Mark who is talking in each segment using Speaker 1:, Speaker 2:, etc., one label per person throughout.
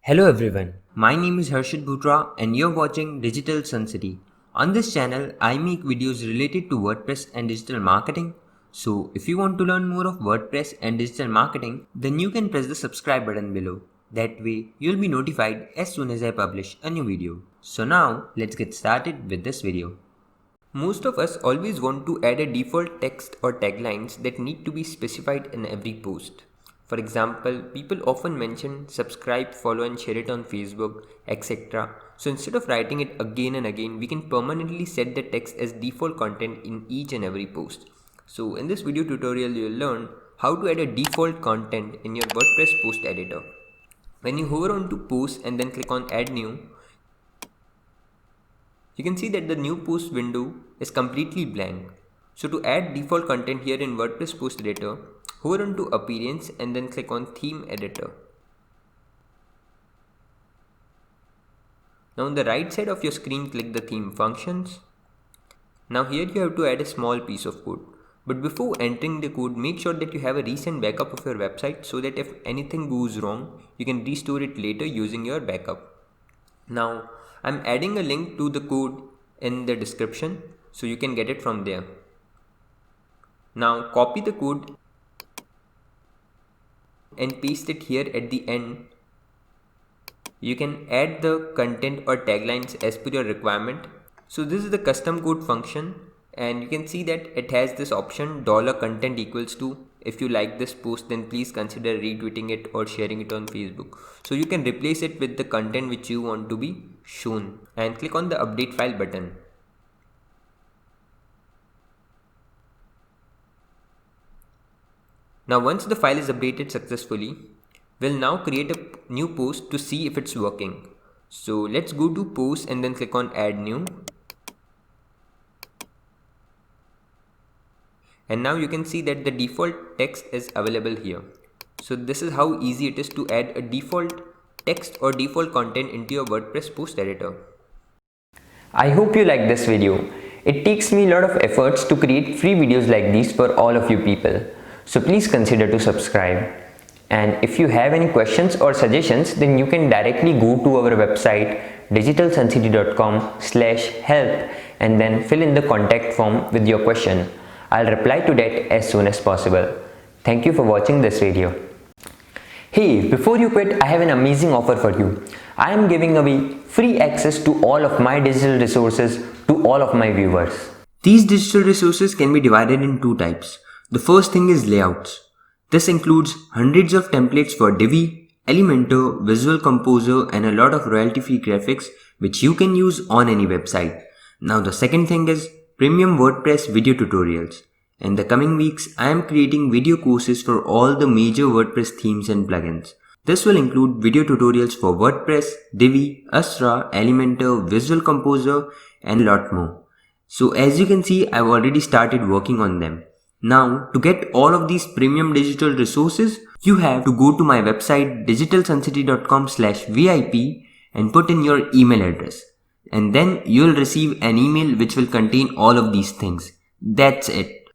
Speaker 1: Hello everyone, my name is Harshit Bhutra and you're watching Digital Sun City. On this channel, I make videos related to WordPress and digital marketing. So if you want to learn more of WordPress and digital marketing, then you can press the subscribe button below. That way, you'll be notified as soon as I publish a new video. So now, let's get started with this video. Most of us always want to add a default text or taglines that need to be specified in every post. For example, people often mention subscribe, follow and share it on Facebook, etc. So instead of writing it again and again, we can permanently set the text as default content in each and every post. So in this video tutorial, you'll learn how to add a default content in your WordPress post editor. When you hover on to post and then click on add new, you can see that the new post window is completely blank. So to add default content here in WordPress post editor, hover on to appearance and then click on theme editor. Now on the right side of your screen, click the theme functions. Now here you have to add a small piece of code. But before entering the code, make sure that you have a recent backup of your website so that if anything goes wrong, you can restore it later using your backup. Now I'm adding a link to the code in the description so you can get it from there. Now copy the code and paste it here at the end. You can add the content or taglines as per your requirement. So this is the custom code function and you can see that it has this option $content equals to. If you like this post, then please consider retweeting it or sharing it on Facebook. So you can replace it with the content which you want to be shown and click on the update file button. Now once the file is updated successfully, we'll now create a new post to see if it's working. So let's go to post and then click on add new. And now you can see that the default text is available here. So this is how easy it is to add a default text or default content into your WordPress post editor.
Speaker 2: I hope you like this video. It takes me a lot of efforts to create free videos like these for all of you people. So please consider to subscribe. And if you have any questions or suggestions, then you can directly go to our website digitalsuncity.com/help and then fill in the contact form with your question. I'll reply to that as soon as possible. Thank you for watching this video. Hey, before you quit, I have an amazing offer for you. I am giving away free access to all of my digital resources to all of my viewers.
Speaker 1: These digital resources can be divided in two types. The first thing is layouts. This includes hundreds of templates for Divi, Elementor, Visual Composer and a lot of royalty-free graphics which you can use on any website. Now the second thing is premium WordPress video tutorials. In the coming weeks, I am creating video courses for all the major WordPress themes and plugins. This will include video tutorials for WordPress, Divi, Astra, Elementor, Visual Composer and a lot more. So as you can see, I've already started working on them. Now, to get all of these premium digital resources, you have to go to my website digitalsuncity.com/VIP and put in your email address. And then you'll receive an email which will contain all of these things. That's it.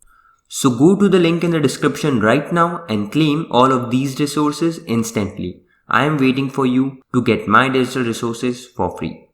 Speaker 1: So go to the link in the description right now and claim all of these resources instantly. I am waiting for you to get my digital resources for free.